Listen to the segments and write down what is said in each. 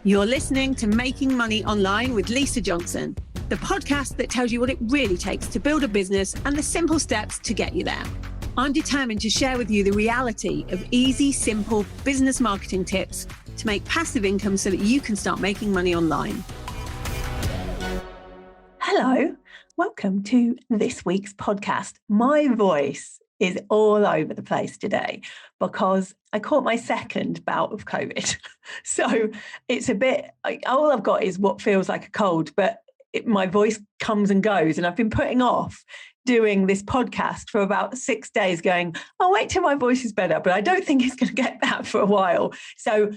You're listening to Making Money Online with Lisa Johnson, the podcast that tells you what it really takes to build a business and the simple steps to get you there. I'm determined to share with you the reality of easy, simple business marketing tips to make passive income so that you can start making money online. Hello, welcome to this week's podcast. My voice is all over the place today because I caught my second bout of COVID. So it's a bit, all I've got is what feels like a cold, but my voice comes and goes. And I've been putting off doing this podcast for about 6 days going, I'll wait till my voice is better, but I don't think it's going to get that for a while. So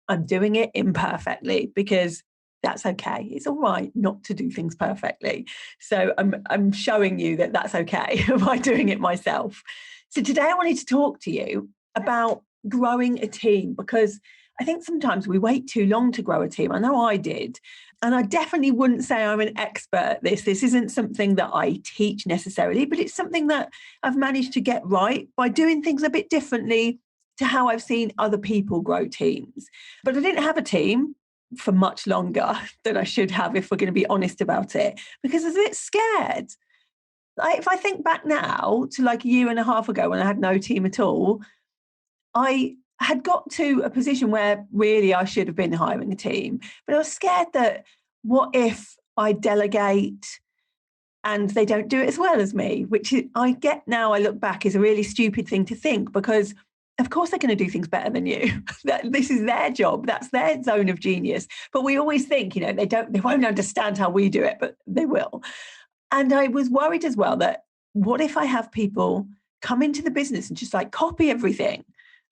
I'm doing it imperfectly because that's okay. It's all right not to do things perfectly. So I'm showing you that that's okay by doing it myself. So today I wanted to talk to you about growing a team, because I think sometimes we wait too long to grow a team. I know I did. And I definitely wouldn't say I'm an expert at this. This isn't something that I teach necessarily, but it's something that I've managed to get right by doing things a bit differently to how I've seen other people grow teams. But I didn't have a team for much longer than I should have, if we're going to be honest about it, because I was a bit scared. If I think back now to like a year and a half ago when I had no team at all, I had got to a position where really I should have been hiring a team, but I was scared that what if I delegate and they don't do it as well as me, which I get now, I look back, is a really stupid thing to think, because of course they're going to do things better than you. This is their job. That's their zone of genius. But we always think, they won't understand how we do it, but they will. And I was worried as well that what if I have people come into the business and just like copy everything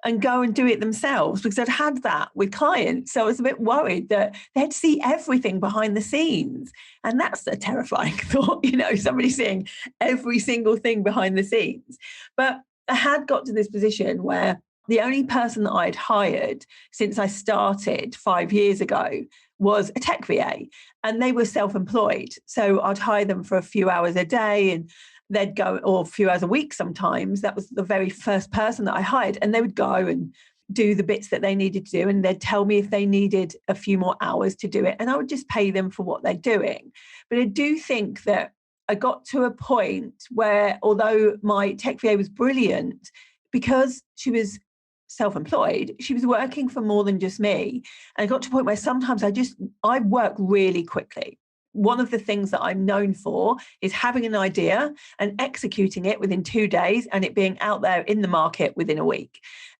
and go and do it themselves? Because I'd had that with clients. So I was a bit worried that they'd see everything behind the scenes. And that's a terrifying thought, somebody seeing every single thing behind the scenes. But I had got to this position where the only person that I'd hired since I started 5 years ago was a tech VA, and they were self-employed. So I'd hire them for a few hours a day and they'd go, or a few hours a week sometimes. That was the very first person that I hired, and they would go and do the bits that they needed to do, and they'd tell me if they needed a few more hours to do it, and I would just pay them for what they're doing. But I do think that I got to a point where, although my tech VA was brilliant, because she was self-employed, she was working for more than just me. And I got to a point where sometimes I work really quickly. One of the things that I'm known for is having an idea and executing it within 2 days and it being out there in the market within a week.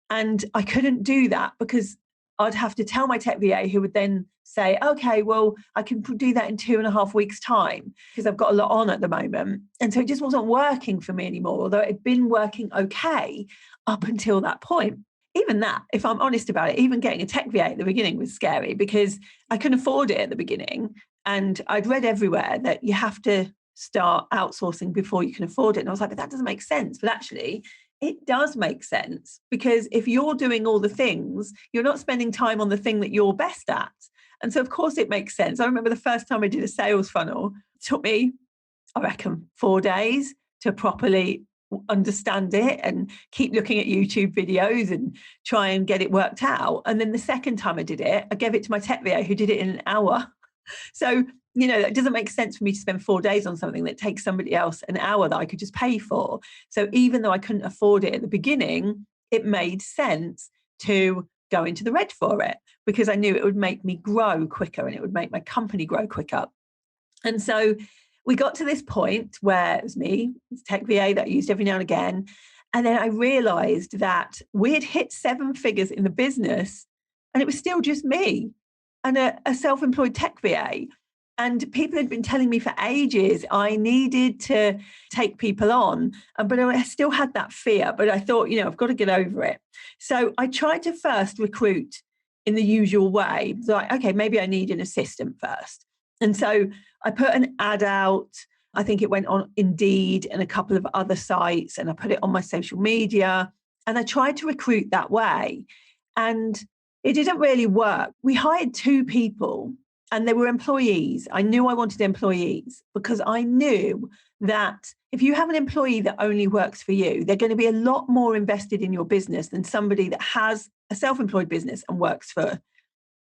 And I couldn't do that because I'd have to tell my tech VA, who would then say, okay, well, I can do that in 2.5 weeks' time because I've got a lot on at the moment. And so it just wasn't working for me anymore, although it had been working okay up until that point. Even that, if I'm honest about it, even getting a tech VA at the beginning was scary because I couldn't afford it at the beginning. And I'd read everywhere that you have to start outsourcing before you can afford it. And I was like, but that doesn't make sense. But actually, it does make sense, because if you're doing all the things, you're not spending time on the thing that you're best at. And so, of course, it makes sense. I remember the first time I did a sales funnel, it took me, I reckon, 4 days to properly understand it and keep looking at YouTube videos and try and get it worked out. And then the second time I did it, I gave it to my tech VA, who did it in an hour. So, it doesn't make sense for me to spend 4 days on something that takes somebody else an hour that I could just pay for. So even though I couldn't afford it at the beginning, it made sense to go into the red for it, because I knew it would make me grow quicker and it would make my company grow quicker. And so we got to this point where it was me, it's tech VA that I used every now and again. And then I realized that we had hit 7 figures in the business and it was still just me and a self-employed tech VA. And people had been telling me for ages I needed to take people on, but I still had that fear. But I thought, I've got to get over it. So I tried to first recruit in the usual way. Like, okay, maybe I need an assistant first. And so I put an ad out. I think it went on Indeed and a couple of other sites, and I put it on my social media. And I tried to recruit that way. And it didn't really work. We hired 2 people. And they were employees. I knew I wanted employees because I knew that if you have an employee that only works for you, they're going to be a lot more invested in your business than somebody that has a self-employed business and works for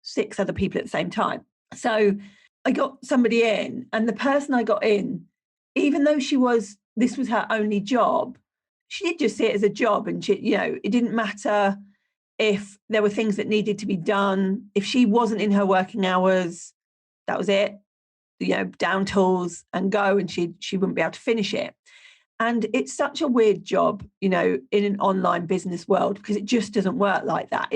6 other people at the same time. So I got somebody in, and the person I got in, even though this was her only job, she did just see it as a job. And it didn't matter if there were things that needed to be done. If she wasn't in her working hours, that was it, down tools and go, and she wouldn't be able to finish it. And it's such a weird job, in an online business world, because it just doesn't work like that.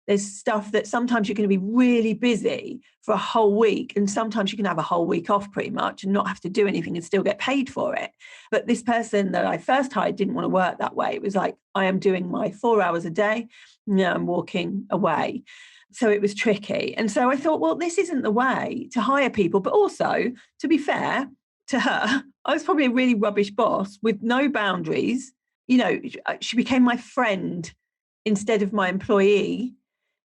There's stuff that sometimes you're going to be really busy for a whole week, and sometimes you can have a whole week off pretty much and not have to do anything and still get paid for it. But this person that I first hired didn't want to work that way. It was like, I am doing my 4 hours a day, I'm walking away. So it was tricky. And so I thought, well, this isn't the way to hire people. But also, to be fair to her, I was probably a really rubbish boss with no boundaries. She became my friend instead of my employee.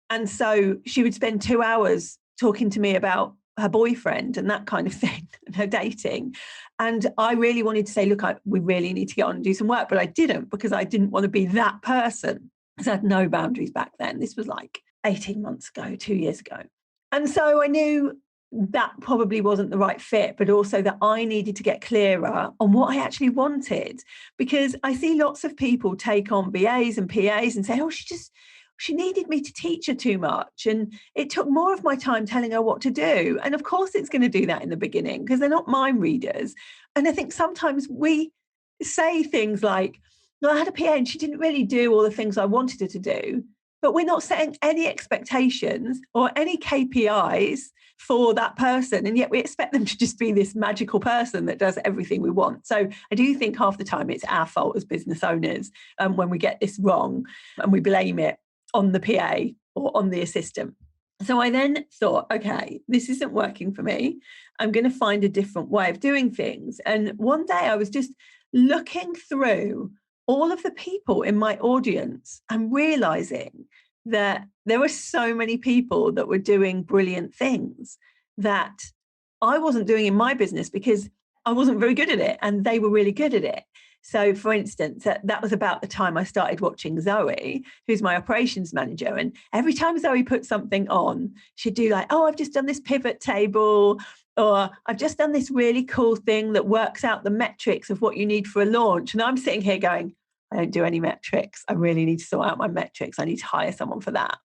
And so she would spend 2 hours talking to me about her boyfriend and that kind of thing, and her dating. And I really wanted to say, look, we really need to get on and do some work. But I didn't, because I didn't want to be that person. Because I had no boundaries back then. This was like 18 months ago, 2 years ago. And so I knew that probably wasn't the right fit, but also that I needed to get clearer on what I actually wanted. Because I see lots of people take on VAs and PAs and say, oh, she needed me to teach her too much. And it took more of my time telling her what to do. And of course it's going to do that in the beginning, because they're not mind readers. And I think sometimes we say things like, no, I had a PA and she didn't really do all the things I wanted her to do. But we're not setting any expectations or any KPIs for that person. And yet we expect them to just be this magical person that does everything we want. So I do think half the time it's our fault as business owners when we get this wrong and we blame it on the PA or on the assistant. So I then thought, okay, this isn't working for me. I'm going to find a different way of doing things. And one day I was just looking through all of the people in my audience and realizing that there were so many people that were doing brilliant things that I wasn't doing in my business because I wasn't very good at it and they were really good at it. So, for instance, that was about the time I started watching Zoe, who's my operations manager. And every time Zoe put something on, she'd do like, oh, I've just done this pivot table, or I've just done this really cool thing that works out the metrics of what you need for a launch. And I'm sitting here going, I don't do any metrics. I really need to sort out my metrics. I need to hire someone for that.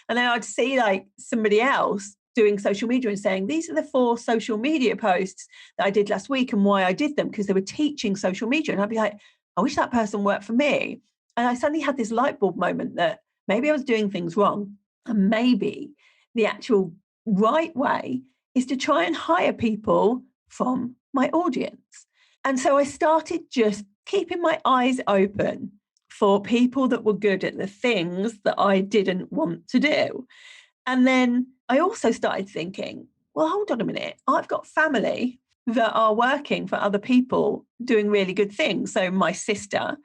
And then I'd see like somebody else doing social media and saying, these are the 4 social media posts that I did last week and why I did them, because they were teaching social media. And I'd be like, I wish that person worked for me. And I suddenly had this light bulb moment that maybe I was doing things wrong. And maybe the actual right way is to try and hire people from my audience. And so I started just keeping my eyes open for people that were good at the things that I didn't want to do. And then I also started thinking, well, hold on a minute. I've got family that are working for other people doing really good things. So my sister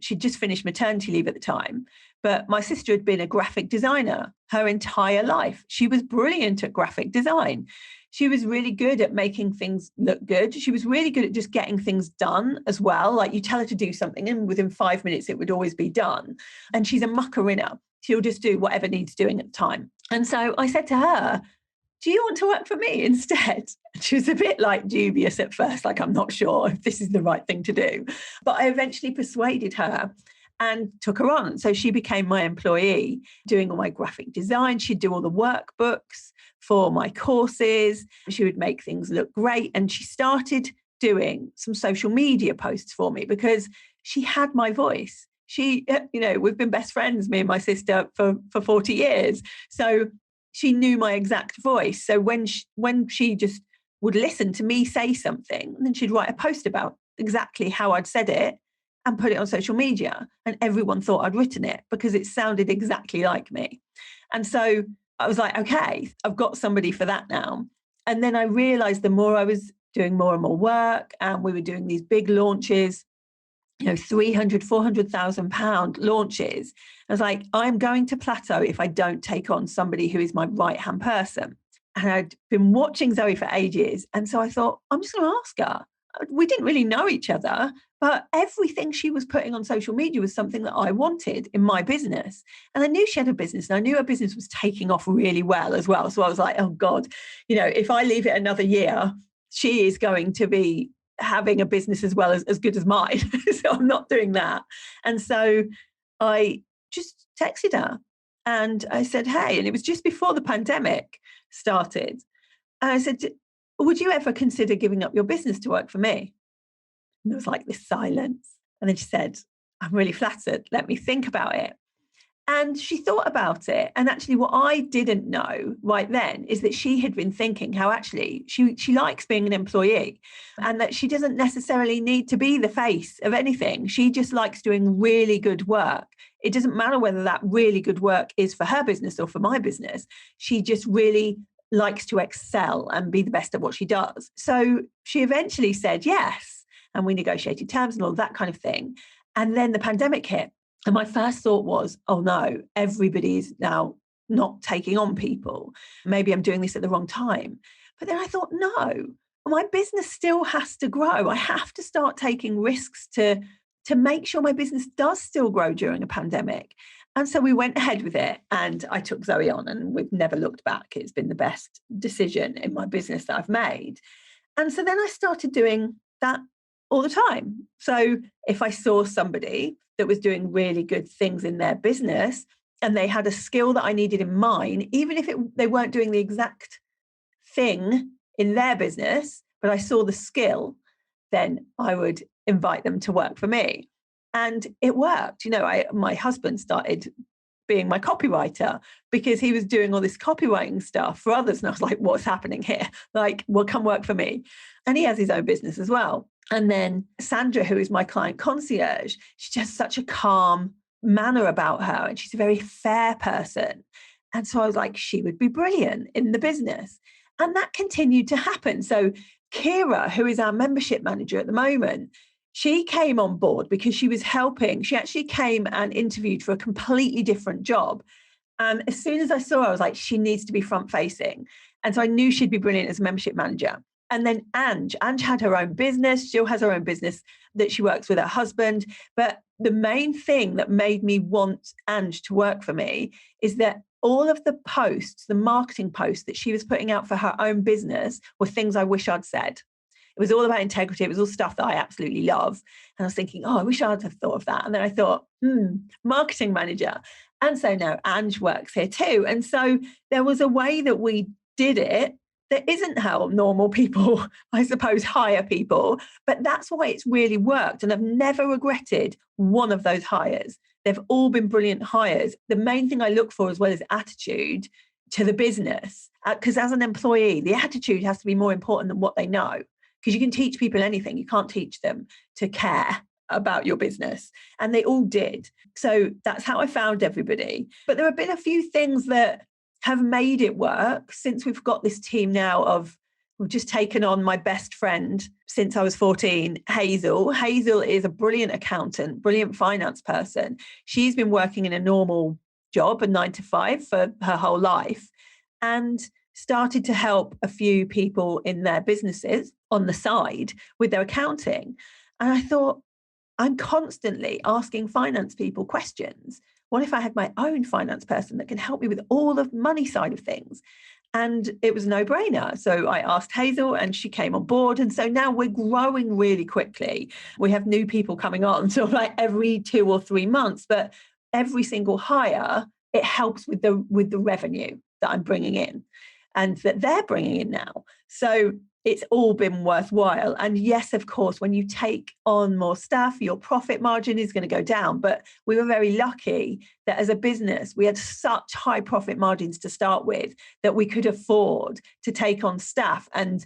she'd just finished maternity leave at the time, but my sister had been a graphic designer her entire life. She was brilliant at graphic design. She was really good at making things look good. She was really good at just getting things done as well. Like you tell her to do something and within 5 minutes, it would always be done. And she's a muckeriner. She'll just do whatever needs doing at the time. And so I said to her, do you want to work for me instead? She was a bit like dubious at first, like, I'm not sure if this is the right thing to do. But I eventually persuaded her and took her on. So she became my employee, doing all my graphic design. She'd do all the workbooks for my courses. She would make things look great. And she started doing some social media posts for me because she had my voice. We've been best friends, me and my sister, for 40 years. So she knew my exact voice. So when she just would listen to me say something, and then she'd write a post about exactly how I'd said it and put it on social media. And everyone thought I'd written it because it sounded exactly like me. And so I was like, okay, I've got somebody for that now. And then I realized the more I was doing more and more work, and we were doing these big launches, 300, 400,000 pound launches. I was like, I'm going to plateau if I don't take on somebody who is my right-hand person. And I'd been watching Zoe for ages. And so I thought, I'm just going to ask her. We didn't really know each other, But everything she was putting on social media was something that I wanted in my business. And I knew she had a business, and I knew her business was taking off really well as well. So I was like, oh God, if I leave it another year, she is going to be having a business as well as good as mine. So I'm not doing that. And so I just texted her and I said, hey, and it was just before the pandemic started. And I said, would you ever consider giving up your business to work for me? And there was like this silence. And then she said, I'm really flattered. Let me think about it. And she thought about it. And actually, what I didn't know right then is that she had been thinking how actually she likes being an employee and that she doesn't necessarily need to be the face of anything. She just likes doing really good work. It doesn't matter whether that really good work is for her business or for my business. She just really likes to excel and be the best at what she does. So she eventually said yes. And we negotiated terms and all that kind of thing. And then the pandemic hit. And my first thought was, oh no, everybody's now not taking on people. Maybe I'm doing this at the wrong time. But then I thought, no, my business still has to grow. I have to start taking risks to make sure my business does still grow during a pandemic. And so we went ahead with it and I took Zoe on and we've never looked back. It's been the best decision in my business that I've made. And so then I started doing that all the time. So if I saw somebody that was doing really good things in their business and they had a skill that I needed in mine, even if they weren't doing the exact thing in their business, but I saw the skill, then I would invite them to work for me. And it worked. My husband started being my copywriter because he was doing all this copywriting stuff for others. And I was like, what's happening here? Like, well, come work for me. And he has his own business as well. And then Sandra, who is my client concierge, she has such a calm manner about her and she's a very fair person. And so I was like, she would be brilliant in the business. And that continued to happen. So Kira, who is our membership manager at the moment, she came on board because she was helping. She actually came and interviewed for a completely different job. And as soon as I saw her, I was like, she needs to be front facing. And so I knew she'd be brilliant as a membership manager. And then Ange had her own business. She still has her own business that she works with her husband. But the main thing that made me want Ange to work for me is that all of the posts, the marketing posts that she was putting out for her own business were things I wish I'd said. It was all about integrity. It was all stuff that I absolutely love. And I was thinking, oh, I wish I'd have thought of that. And then I thought, marketing manager. And so now Ange works here too. And so there was a way that we did it that isn't how normal people, I suppose, hire people. But that's why it's really worked. And I've never regretted one of those hires. They've all been brilliant hires. The main thing I look for as well is attitude to the business. Because as an employee, the attitude has to be more important than what they know. Because you can teach people anything. You can't teach them to care about your business. And they all did. So that's how I found everybody. But there have been a few things that have made it work since we've got this team now we've just taken on my best friend since I was 14, Hazel. Hazel is a brilliant accountant, brilliant finance person. She's been working in a normal job, a 9 to 5 for her whole life, and started to help a few people in their businesses on the side with their accounting. And I thought, I'm constantly asking finance people questions. What if I had my own finance person that can help me with all the money side of things? And it was a no-brainer. So I asked Hazel and she came on board. And so now we're growing really quickly. We have new people coming on sort of like every 2 or 3 months, but every single hire, it helps with the revenue that I'm bringing in and that they're bringing in now. So it's all been worthwhile. And yes, of course, when you take on more staff, your profit margin is going to go down. But we were very lucky that as a business, we had such high profit margins to start with that we could afford to take on staff and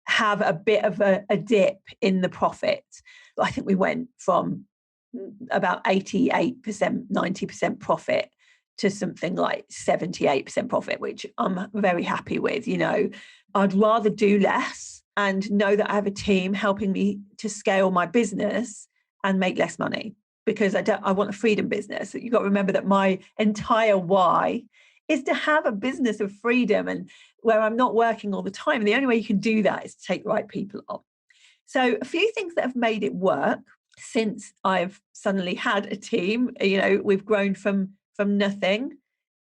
have a bit of a dip in the profit. I think we went from about 88%, 90% profit to something like 78% profit, which I'm very happy with. I'd rather do less and know that I have a team helping me to scale my business and make less money, because I want a freedom business. You've got to remember that my entire why is to have a business of freedom and where I'm not working all the time. And the only way you can do that is to take the right people on. So a few things that have made it work. since I've suddenly had a team. We've grown from nothing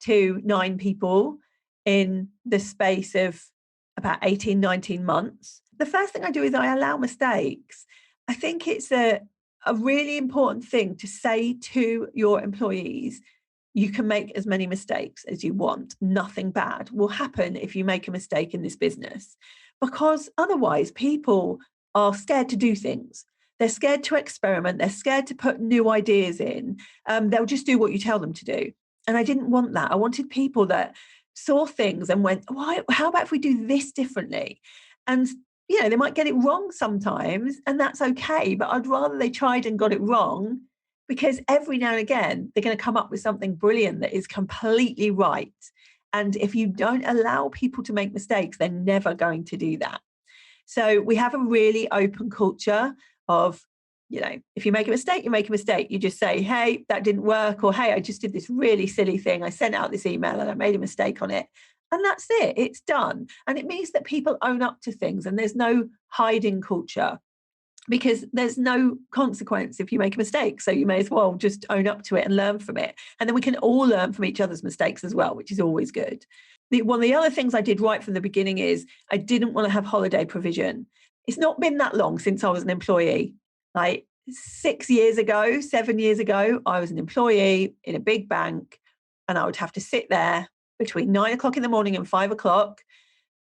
to 9 people in the space of about 18, 19 months. The first thing I do is I allow mistakes. I think it's a really important thing to say to your employees, you can make as many mistakes as you want. Nothing bad will happen if you make a mistake in this business, because otherwise people are scared to do things. They're scared to experiment. They're scared to put new ideas in. They'll just do what you tell them to do. And I didn't want that. I wanted people that saw things and went, why? How about if we do this differently? And they might get it wrong sometimes, and that's okay. But I'd rather they tried and got it wrong, because every now and again, they're going to come up with something brilliant that is completely right. And if you don't allow people to make mistakes, they're never going to do that. So we have a really open culture of, if you make a mistake, you make a mistake. You just say, hey, that didn't work. Or, hey, I just did this really silly thing. I sent out this email and I made a mistake on it. And that's it. It's done. And it means that people own up to things, and there's no hiding culture, because there's no consequence if you make a mistake. So you may as well just own up to it and learn from it. And then we can all learn from each other's mistakes as well, which is always good. One of the other things I did right from the beginning is I didn't want to have holiday provision. It's not been that long since I was an employee. Like 7 years ago, I was an employee in a big bank, and I would have to sit there between 9 o'clock in the morning and 5 o'clock.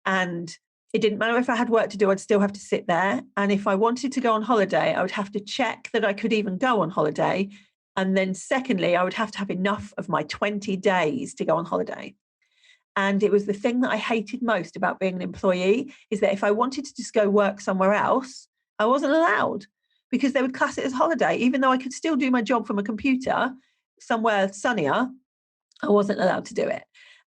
And it didn't matter if I had work to do, I'd still have to sit there. And if I wanted to go on holiday, I would have to check that I could even go on holiday. And then secondly, I would have to have enough of my 20 days to go on holiday. And it was the thing that I hated most about being an employee, is that if I wanted to just go work somewhere else, I wasn't allowed, because they would class it as holiday. Even though I could still do my job from a computer somewhere sunnier, I wasn't allowed to do it.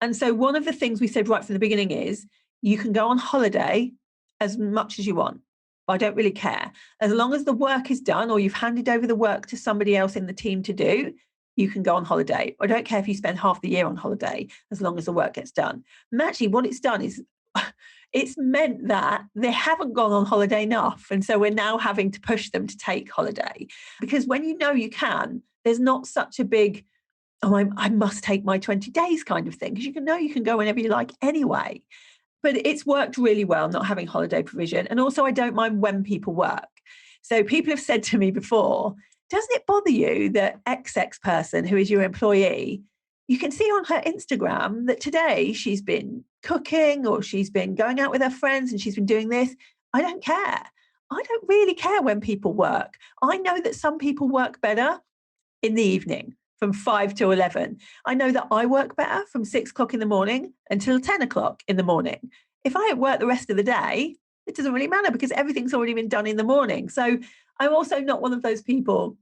And so one of the things we said right from the beginning is, you can go on holiday as much as you want. I don't really care. As long as the work is done, or you've handed over the work to somebody else in the team to do, you can go on holiday. I don't care if you spend half the year on holiday, as long as the work gets done. And actually what it's done is it's meant that they haven't gone on holiday enough. And so we're now having to push them to take holiday, because when you can, there's not such a big, I must take my 20 days kind of thing, because you can go whenever you like anyway. But it's worked really well not having holiday provision. And also, I don't mind when people work. So people have said to me before, doesn't it bother you that XX person, who is your employee, you can see on her Instagram that today she's been cooking, or she's been going out with her friends, and she's been doing this? I don't care. I don't really care when people work. I know that some people work better in the evening from 5 to 11. I know that I work better from 6 o'clock in the morning until 10 o'clock in the morning. If I work the rest of the day, it doesn't really matter, because everything's already been done in the morning. So I'm also not one of those people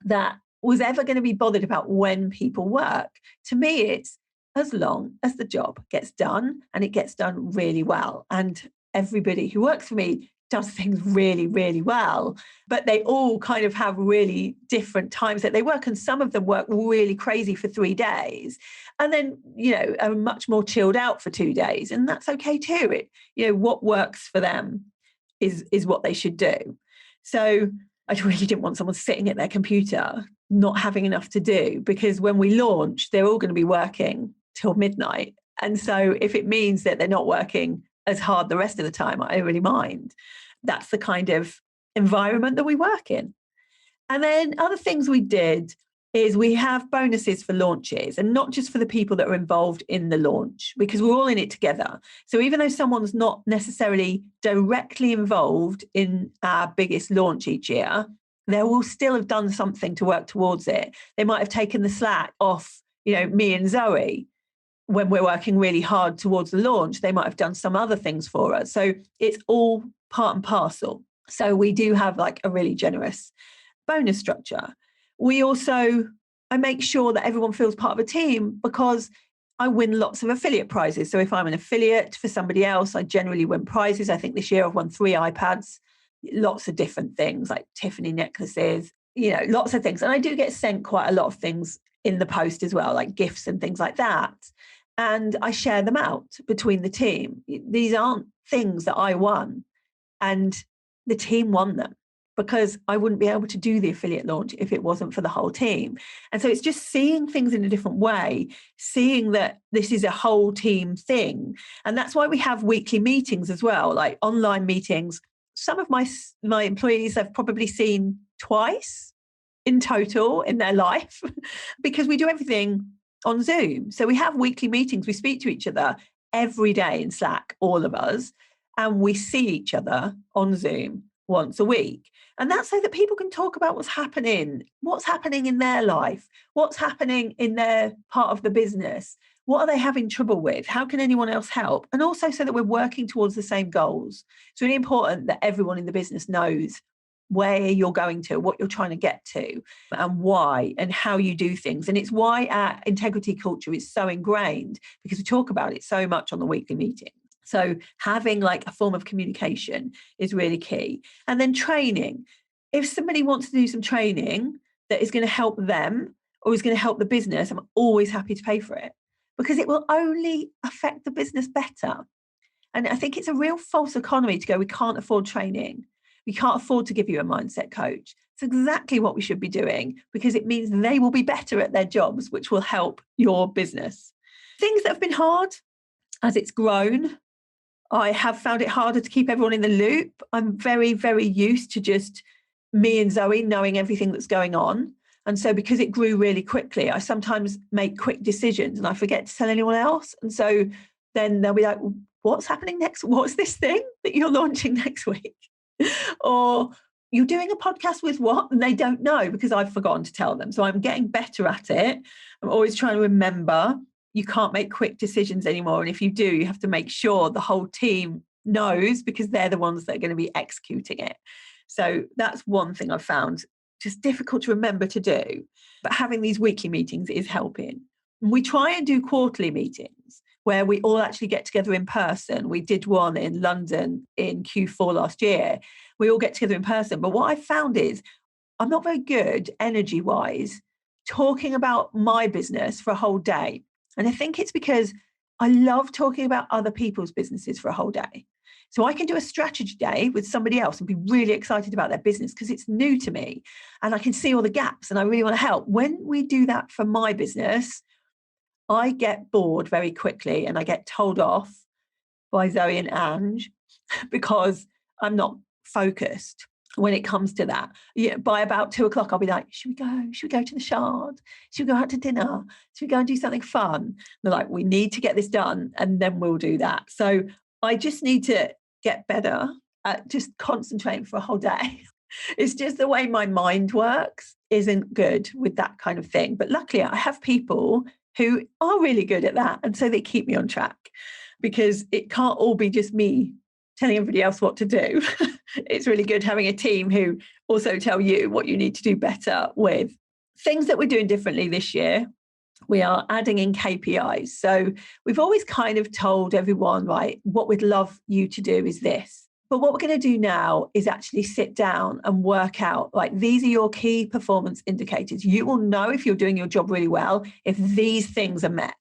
that was ever going to be bothered about when people work. To me, it's as long as the job gets done, and it gets done really well. And everybody who works for me does things really, really well, but they all kind of have really different times that they work. And some of them work really crazy for 3 days, and then, are much more chilled out for 2 days. And that's okay too. What works for them is what they should do. So I really didn't want someone sitting at their computer, not having enough to do, because when we launch, they're all going to be working till midnight. And so if it means that they're not working as hard the rest of the time, I don't really mind. That's the kind of environment that we work in. And then other things we did is we have bonuses for launches, and not just for the people that are involved in the launch, because we're all in it together. So even though someone's not necessarily directly involved in our biggest launch each year, they will still have done something to work towards it. They might have taken the slack off, me and Zoe. When we're working really hard towards the launch, they might have done some other things for us. So it's all part and parcel. So we do have like a really generous bonus structure. I make sure that everyone feels part of a team, because I win lots of affiliate prizes. So if I'm an affiliate for somebody else, I generally win prizes. I think this year I've won 3 iPads, lots of different things like Tiffany necklaces, lots of things. And I do get sent quite a lot of things in the post as well, like gifts and things like that. And I share them out between the team. These aren't things that I won, and the team won them. because I wouldn't be able to do the affiliate launch if it wasn't for the whole team. And so it's just seeing things in a different way, seeing that this is a whole team thing. And that's why we have weekly meetings as well, like online meetings. Some of my employees I've probably seen twice in total in their life because we do everything on Zoom. So we have weekly meetings. We speak to each other every day in Slack, all of us, and we see each other on Zoom once a week. And that's so that people can talk about what's happening in their life, what's happening in their part of the business, what are they having trouble with, how can anyone else help? And also so that we're working towards the same goals. It's really important that everyone in the business knows where you're going to, what you're trying to get to, and why, and how you do things. And it's why our integrity culture is so ingrained, because we talk about it so much on the weekly meeting. So having like a form of communication is really key. And then training. If somebody wants to do some training that is going to help them or is going to help the business, I'm always happy to pay for it, because it will only affect the business better. And I think it's a real false economy to go, we can't afford training. We can't afford to give you a mindset coach. It's exactly what we should be doing, because it means they will be better at their jobs, which will help your business. Things that have been hard as it's grown. I have found it harder to keep everyone in the loop. I'm very, very used to just me and Zoe knowing everything that's going on. And so because it grew really quickly, I sometimes make quick decisions and I forget to tell anyone else. And so then they'll be like, what's happening next? What's this thing that you're launching next week? Or you're doing a podcast with what? And they don't know because I've forgotten to tell them. So I'm getting better at it. I'm always trying to remember you can't make quick decisions anymore. And if you do, you have to make sure the whole team knows, because they're the ones that are going to be executing it. So that's one thing I've found just difficult to remember to do. But having these weekly meetings is helping. And we try and do quarterly meetings where we all actually get together in person. We did one in London in Q4 last year. We all get together in person. But what I found is I'm not very good energy-wise talking about my business for a whole day. And I think it's because I love talking about other people's businesses for a whole day. So I can do a strategy day with somebody else and be really excited about their business because it's new to me and I can see all the gaps and I really want to help. When we do that for my business, I get bored very quickly and I get told off by Zoe and Ange because I'm not focused when it comes to that. Yeah, by about 2:00, I'll be like, should we go? Should we go to the Shard? Should we go out to dinner? Should we go and do something fun? They're like, we need to get this done and then we'll do that. So I just need to get better at just concentrating for a whole day. It's just the way my mind works isn't good with that kind of thing. But luckily I have people who are really good at that. And so they keep me on track, because it can't all be just me telling everybody else what to do. It's really good having a team who also tell you what you need to do better with. Things that we're doing differently this year, we are adding in KPIs. So we've always kind of told everyone, right, what we'd love you to do is this. But what we're going to do now is actually sit down and work out, like, these are your key performance indicators. You will know if you're doing your job really well if these things are met,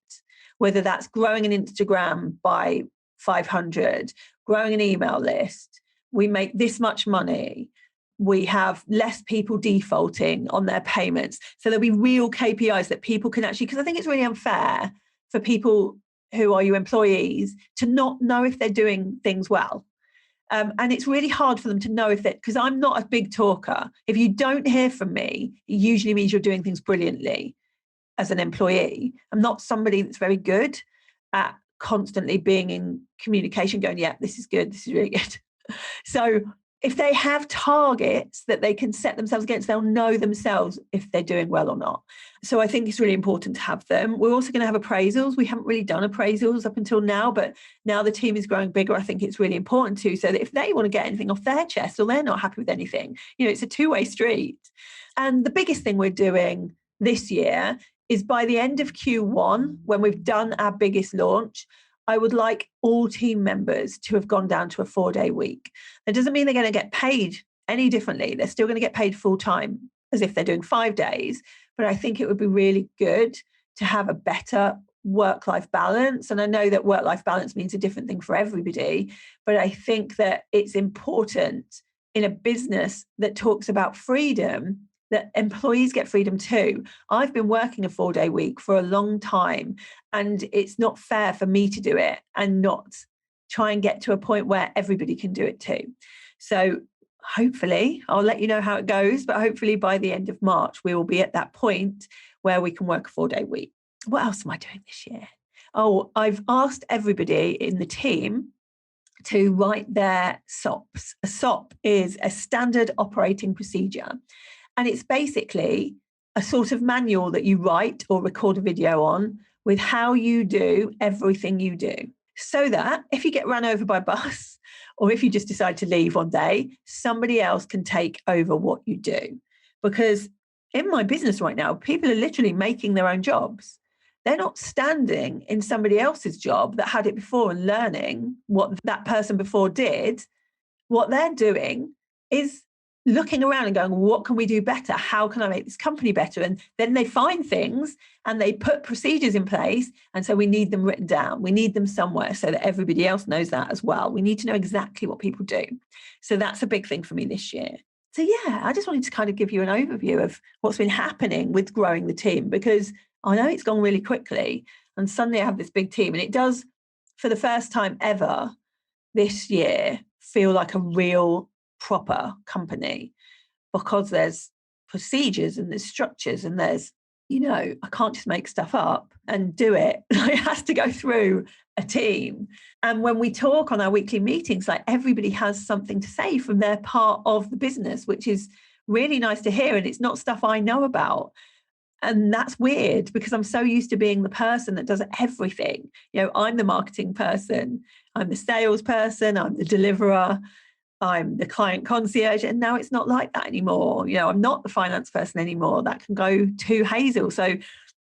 whether that's growing an Instagram by 500, growing an email list, we make this much money, we have less people defaulting on their payments. So there'll be real KPIs that people can actually, because I think it's really unfair for people who are your employees to not know if they're doing things well. And it's really hard for them to know if that, because I'm not a big talker. If you don't hear from me, it usually means you're doing things brilliantly as an employee. I'm not somebody that's very good at constantly being in communication, going, yeah, this is good, this is really good. So if they have targets that they can set themselves against, they'll know themselves if they're doing well or not. So I think it's really important to have them. We're also going to have appraisals. We haven't really done appraisals up until now, but now the team is growing bigger, I think it's really important to, so that if they want to get anything off their chest or they're not happy with anything, it's a two-way street. And the biggest thing we're doing this year is by the end of Q1, when we've done our biggest launch, I would like all team members to have gone down to a 4-day week. That doesn't mean they're going to get paid any differently. They're still going to get paid full time as if they're doing 5 days. But I think it would be really good to have a better work-life balance. And I know that work-life balance means a different thing for everybody, but I think that it's important in a business that talks about freedom, that employees get freedom too. I've been working a 4-day week for a long time, and it's not fair for me to do it and not try and get to a point where everybody can do it too. So hopefully, I'll let you know how it goes, but hopefully by the end of March, we will be at that point where we can work a 4-day week. What else am I doing this year? Oh, I've asked everybody in the team to write their SOPs. A SOP is a standard operating procedure. And it's basically a sort of manual that you write or record a video on with how you do everything you do. So that if you get run over by a bus or if you just decide to leave one day, somebody else can take over what you do. Because in my business right now, people are literally making their own jobs. They're not standing in somebody else's job that had it before and learning what that person before did. What they're doing is looking around and going, what can we do better? How can I make this company better? And then they find things and they put procedures in place. And so we need them written down. We need them somewhere so that everybody else knows that as well. We need to know exactly what people do. So that's a big thing for me this year. So yeah, I just wanted to kind of give you an overview of what's been happening with growing the team, because I know it's gone really quickly. And suddenly I have this big team, and it does, for the first time ever this year, feel like a real proper company, because there's procedures and there's structures and there's, I can't just make stuff up and do it. It has to go through a team. And when we talk on our weekly meetings, like everybody has something to say from their part of the business, which is really nice to hear. And it's not stuff I know about. And that's weird because I'm so used to being the person that does everything. I'm the marketing person, I'm the sales person, I'm the deliverer, I'm the client concierge. And now it's not like that anymore. I'm not the finance person anymore. That can go to Hazel. So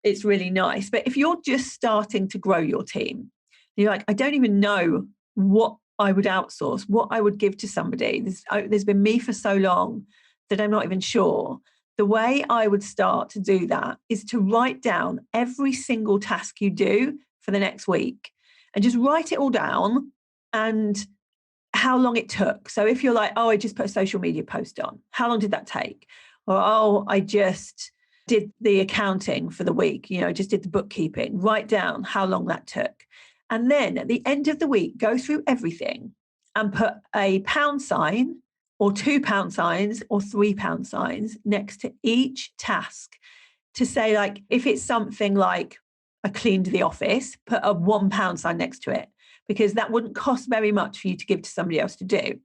it's really nice. But if you're just starting to grow your team, you're like, I don't even know what I would outsource, what I would give to somebody. There's been me for so long that I'm not even sure. The way I would start to do that is to write down every single task you do for the next week and just write it all down and how long it took. So if you're like, I just put a social media post on, how long did that take? Or, I just did the accounting for the week, just did the bookkeeping, write down how long that took. And then at the end of the week, go through everything and put a pound sign or 2 pound signs or 3 pound signs next to each task to say, like, if it's something like I cleaned the office, put a 1 pound sign next to it, because that wouldn't cost very much for you to give to somebody else to do.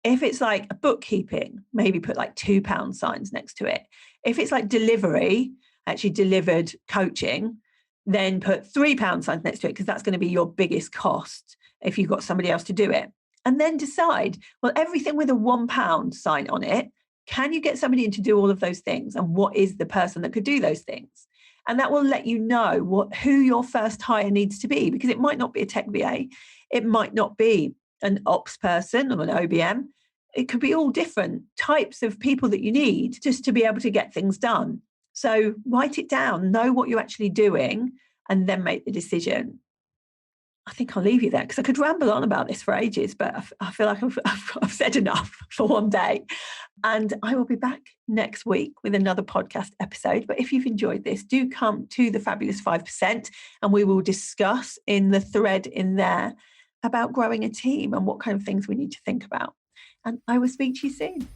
If it's like a bookkeeping, maybe put like 2 pound signs next to it. If it's like delivery, actually delivered coaching, then put 3 pound signs next to it, because that's going to be your biggest cost if you've got somebody else to do it. And then decide, well, everything with a 1 pound sign on it, can you get somebody in to do all of those things? And what is the person that could do those things? And that will let you know who your first hire needs to be, because it might not be a tech VA. It might not be an ops person or an OBM. It could be all different types of people that you need just to be able to get things done. So write it down, know what you're actually doing, and then make the decision. I think I'll leave you there because I could ramble on about this for ages, but I feel like I've said enough for one day. And I will be back next week with another podcast episode. But if you've enjoyed this, do come to the Fabulous 5% and we will discuss in the thread in there about growing a team and what kind of things we need to think about. And I will speak to you soon.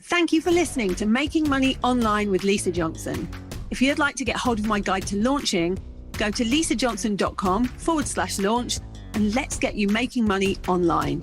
Thank you for listening to Making Money Online with Lisa Johnson. If you'd like to get hold of my guide to launching, go to lisajohnson.com/launch and let's get you making money online.